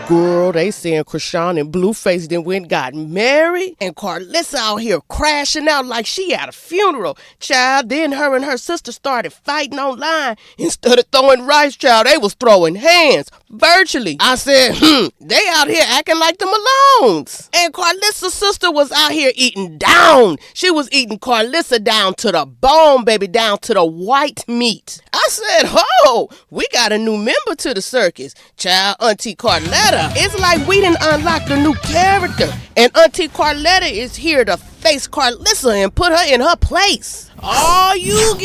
Girl, they saying Chrisean and Blueface then went and got married, and Karlissa out here crashing out like she at a funeral. Child, then her and her sister started fighting online. Instead of throwing rice, child, they was throwing hands, virtually. I said, they out here acting like the Malones. And Karlissa's sister was out here eating down. She was eating Karlissa down to the bone, baby, down to the white meat. I said, ho, we got a new member to the circus. Child, Auntie Carletta. It's like we didn't unlock the new character. And Auntie Carletta is here to face Karlissa and put her in her place. Oh, you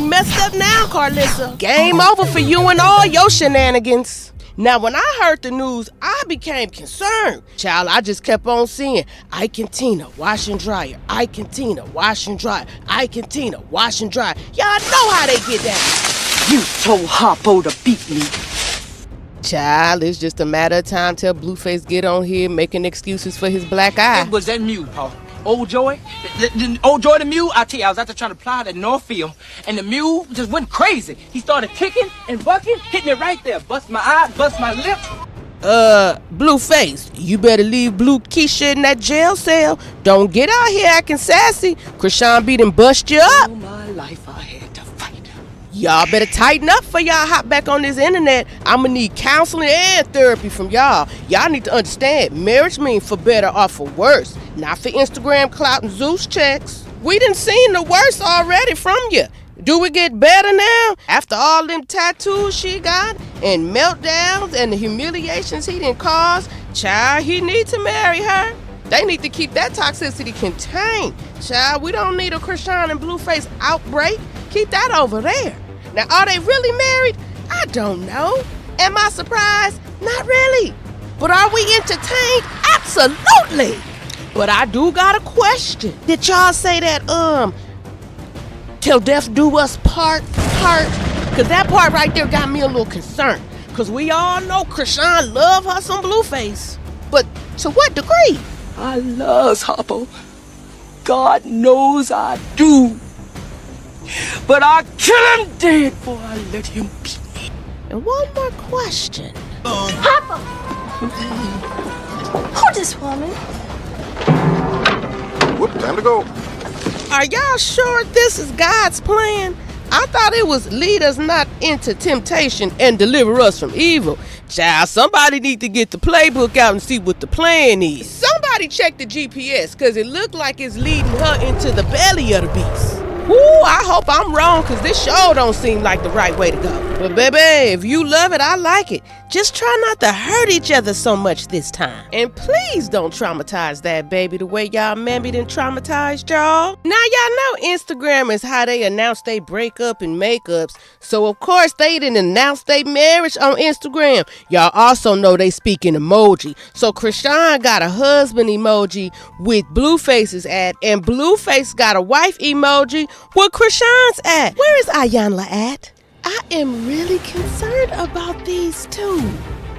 messed up now, Karlissa. Game over for you and all your shenanigans. Now, when I heard the news, I became concerned. Child, I just kept on seeing Ike and Tina, wash and dryer. Ike and Tina, wash and dryer. Ike and Tina, wash and dryer. Y'all know how they get down. You told Harpo to beat me. Child, it's just a matter of time till Blueface get on here making excuses for his black eye. It was that mule, Paul. Old Joy, old Joy the mule, I tell you, I was out there trying to plow that Northfield, and the mule just went crazy. He started kicking and bucking, hitting it right there. Bust my eye, bust my lip. Blueface, you better leave Blue Keisha in that jail cell. Don't get out here acting sassy. Chrisean beat and bust you up. All my life I had to fight. Y'all better tighten up for y'all hop back on this internet. I'ma need counseling and therapy from y'all. Y'all need to understand, marriage means for better or for worse. Not for Instagram clout and Zeus checks. We done seen the worst already from you. Do we get better now? After all them tattoos she got, and meltdowns, and the humiliations he done caused, child, he need to marry her. They need to keep that toxicity contained. Child, we don't need a Chrisean and Blueface outbreak. Keep that over there. Now, are they really married? I don't know. Am I surprised? Not really. But are we entertained? Absolutely. But I do got a question. Did y'all say that, till death do us part? Because that part right there got me a little concerned. Because we all know Chrisean love her some Blueface. But to what degree? I love Harpo. God knows I do. But I kill him dead before I let him beat me. And one more question. Harpo! Who this woman? Whoop, time to go. Are y'all sure this is God's plan? I thought it was lead us not into temptation and deliver us from evil. Child, somebody need to get the playbook out and see what the plan is. Somebody check the GPS, because it looked like it's leading her into the belly of the beast. Ooh, I hope I'm wrong, because this show don't seem like the right way to go. But baby, if you love it, I like it. Just try not to hurt each other so much this time. And please don't traumatize that baby the way y'all mammy done traumatized y'all. Now y'all know Instagram is how they announce they breakup and makeups. So of course they didn't announce their marriage on Instagram. Y'all also know they speak in emoji. So Chrisean got a husband emoji with Blueface's at, and Blueface got a wife emoji with Chrisean's at. Where is Ayanla at? I am really concerned about these two.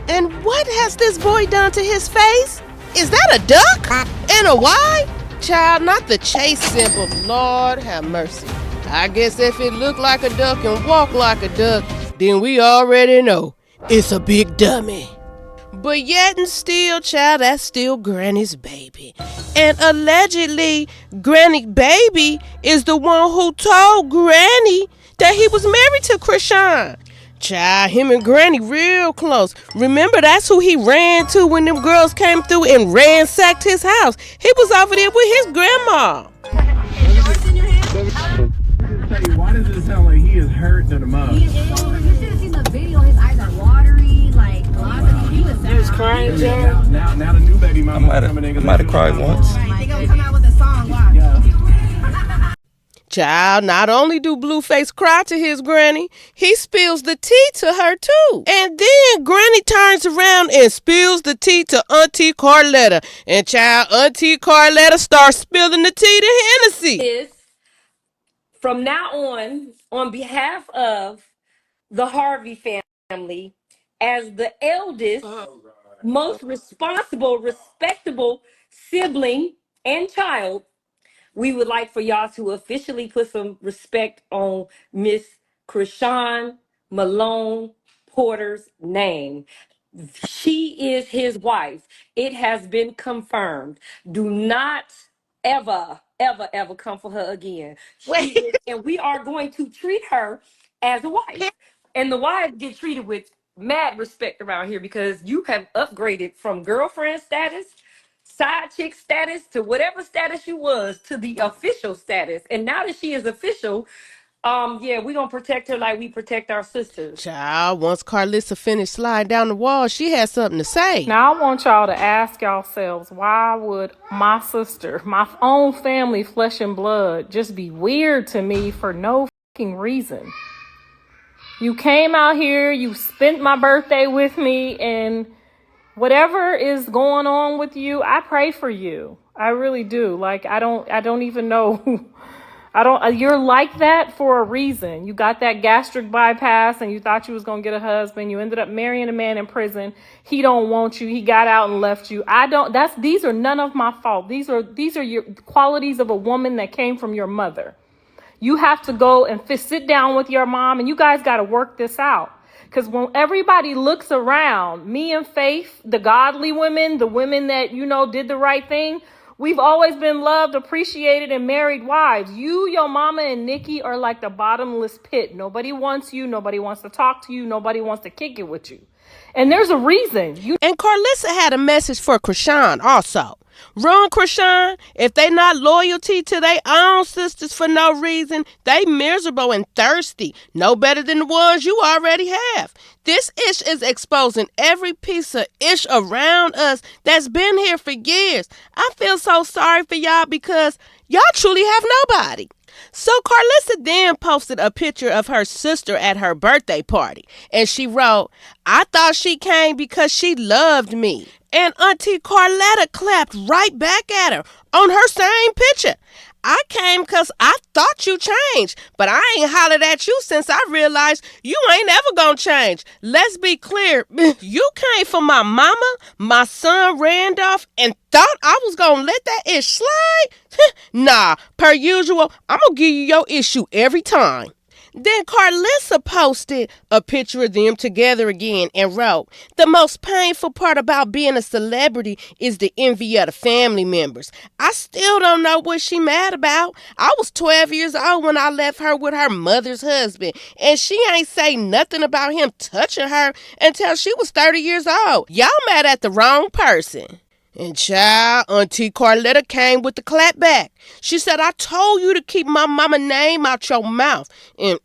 And what has this boy done to his face? Is that a duck? And a Y? Child, not the chase symbol. Lord have mercy. I guess if it looked like a duck and walked like a duck, then we already know it's a big dummy. But yet and still, child, that's still Granny's baby. And allegedly, Granny baby is the one who told Granny that he was married to Chrisean. Child, him and Granny real close. Remember, that's who he ran to when them girls came through and ransacked his house. He was over there with his grandma. Why does it sound like he is hurt to the most? You should have seen the video. His eyes are watery, like he was Crying, Yeah, now the new baby mama coming in. I might have cried once. They gonna come out with a song. Watch. Yeah. Child, not only do Blueface cry to his granny, he spills the tea to her too. And then Granny turns around and spills the tea to Auntie Carletta. And child, Auntie Carletta starts spilling the tea to Hennessy. Is from now on behalf of the Harvey family, as the eldest, most responsible, respectable sibling and child, we would like for y'all to officially put some respect on Miss Chrisean Malone Porter's name. She is his wife. It has been confirmed. Do not ever, ever, ever come for her again. She Wait. is, and we are going to treat her as a wife. And the wives get treated with mad respect around here because you have upgraded from girlfriend status, side chick status, to whatever status you was, to the official status. And now that she is official, yeah, we gonna protect her like we protect our sisters. Child, once Karlissa finished sliding down the wall, she had something to say. Now I want y'all to ask yourselves, why would my sister, my own family, flesh and blood, just be weird to me for no fucking reason? You came out here, you spent my birthday with me, and whatever is going on with you, I pray for you. I really do. Like, I don't even know. You're like that for a reason. You got that gastric bypass and you thought you was going to get a husband. You ended up marrying a man in prison. He don't want you. He got out and left you. These are none of my fault. These are your qualities of a woman that came from your mother. You have to go and sit down with your mom, and you guys got to work this out. Because when everybody looks around, me and Faith, the godly women, the women that, did the right thing, we've always been loved, appreciated, and married wives. You, your mama, and Nikki are like the bottomless pit. Nobody wants you. Nobody wants to talk to you. Nobody wants to kick it with you. And there's a reason. And Karlissa had a message for Crashin also. Run, Crashin. If they not loyalty to their own sisters for no reason, they miserable and thirsty. No better than the ones you already have. This ish is exposing every piece of ish around us that's been here for years. I feel so sorry for y'all because y'all truly have nobody. So Karlissa then posted a picture of her sister at her birthday party. And she wrote, "I thought she came because she loved me." And Auntie Carletta clapped right back at her on her same picture. "I came because I thought you changed, but I ain't hollered at you since I realized you ain't ever gonna change. Let's be clear, you came for my mama, my son Randolph, and thought I was gonna let that ish slide? Nah, per usual, I'm gonna give you your issue every time." Then Karlissa posted a picture of them together again and wrote, "The most painful part about being a celebrity is the envy of the family members. I still don't know what she mad about. I was 12 years old when I left her with her mother's husband, and she ain't say nothing about him touching her until she was 30 years old. Y'all mad at the wrong person." And child, Auntie Carletta came with the clap back. She said, "I told you to keep my mama name out your mouth and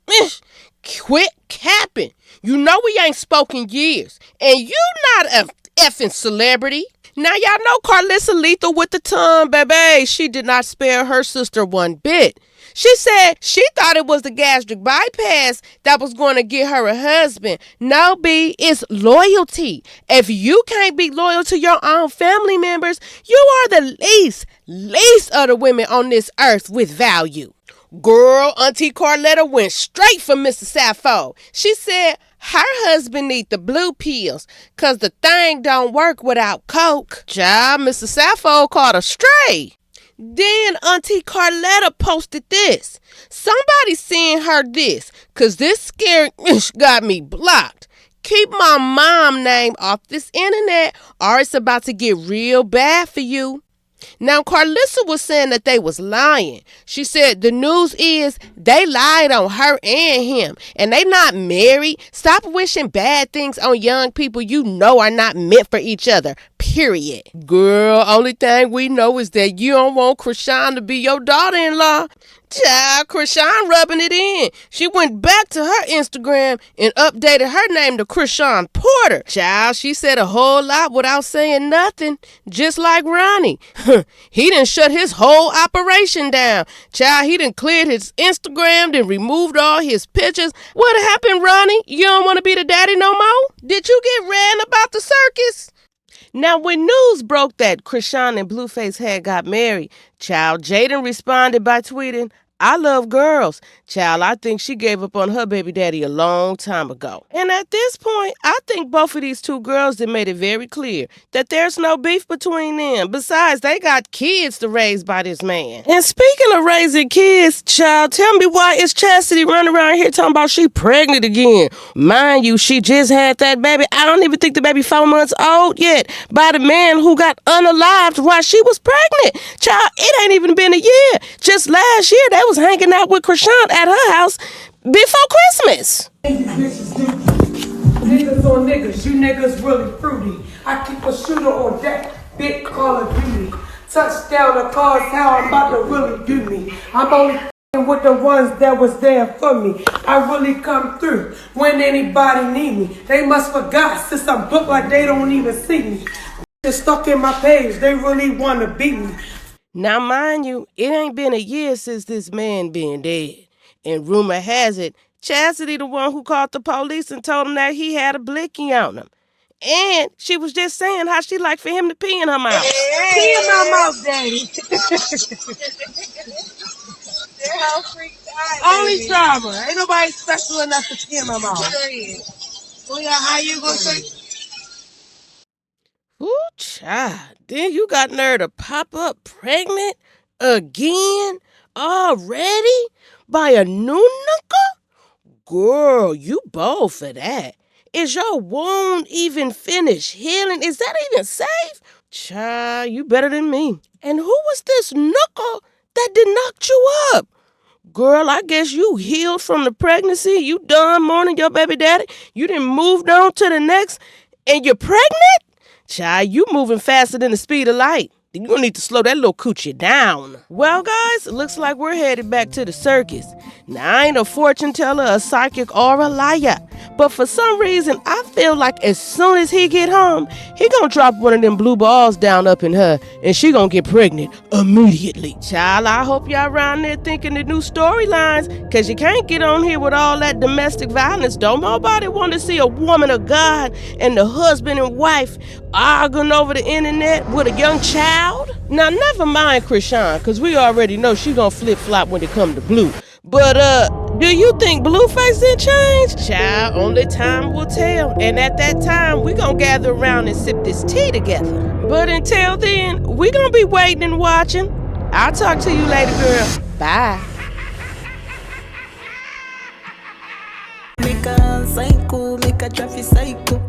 quit capping. You know we ain't spoken years, and you not a effing celebrity." Now y'all know Karlissa lethal with the tongue, baby. She did not spare her sister one bit. She said she thought it was the gastric bypass that was going to get her a husband. No, B, it's loyalty. If you can't be loyal to your own family members, you are the least of the women on this earth with value. Girl, Auntie Carletta went straight for Mr. Sappho. She said her husband need the blue pills because the thing don't work without coke. Child, Mr. Sappho caught a stray. Then Auntie Carletta posted this. "Somebody send her this, cause this scary got me blocked. Keep my mom name off this internet or it's about to get real bad for you." Now, Karlissa was saying that they was lying. She said the news is they lied on her and him, and they not married. Stop wishing bad things on young people you know are not meant for each other, period. Girl, only thing we know is that you don't want Chrisean to be your daughter-in-law. Child, Chrisean rubbing it in. She went back to her Instagram and updated her name to Chrisean Porter. Child, she said a whole lot without saying nothing. Just like Ronnie. He done shut his whole operation down. Child, he done cleared his Instagram, then removed all his pictures. What happened, Ronnie? You don't want to be the daddy no more? Did you get ran about the circus? Now, when news broke that Chrisean and Blueface had got married, child, Jaden responded by tweeting, I love girls. Child, I think she gave up on her baby daddy a long time ago. And at this point, I think both of these two girls have made it very clear that there's no beef between them. Besides, they got kids to raise by this man. And speaking of raising kids, child, tell me why is Chasity running around here talking about she pregnant again? Mind you, she just had that baby. I don't even think the baby 4 months old yet by the man who got unalived while she was pregnant. Child, it ain't even been a year. Just last year, they was hanging out with Crashin at her house before Christmas. Niggas on niggas, you niggas really fruity. I keep a shooter on deck, big Call of Duty. Touchdown the cars, how I'm about to really do me. I'm only with the ones that was there for me. I really come through when anybody need me. They must forgot since I'm booked like they don't even see me. They're stuck in my page, they really want to beat me. Now, mind you, it ain't been a year since this man been dead. And rumor has it, Chasity the one who called the police and told him that he had a blicky on him. And she was just saying how she like for him to pee in her mouth. Pee in my mouth, daddy. They're all freaked out. Only trauma. Ain't nobody special enough to pee in my mouth. Oh yeah, how you gonna say? Ooh, child. Then you got nerve to pop up pregnant again already by a new knuckle? Girl, you bold for that. Is your wound even finished healing? Is that even safe? Child, you better than me. And who was this knuckle that did knocked you up? Girl, I guess you healed from the pregnancy. You done mourning your baby daddy. You done moved on to the next, and you're pregnant? Child, you moving faster than the speed of light. You're gonna need to slow that little coochie down. Well, guys, it looks like we're headed back to the circus. Now, I ain't a fortune teller, a psychic, or a liar. But for some reason, I feel like as soon as he get home, he gonna drop one of them blue balls down up in her, and she gonna get pregnant immediately. Child, I hope y'all around there thinking the new storylines, cause you can't get on here with all that domestic violence. Don't nobody want to see a woman of God and the husband and wife arguing over the internet with a young child. Now, never mind Chrisean, cause we already know she gonna flip-flop when it come to Blue. But, do you think Blueface didn't change? Child, only time will tell. And at that time, we gonna gather around and sip this tea together. But until then, we gonna be waiting and watching. I'll talk to you later, girl. Bye. Make a psycho, make a traffic psycho.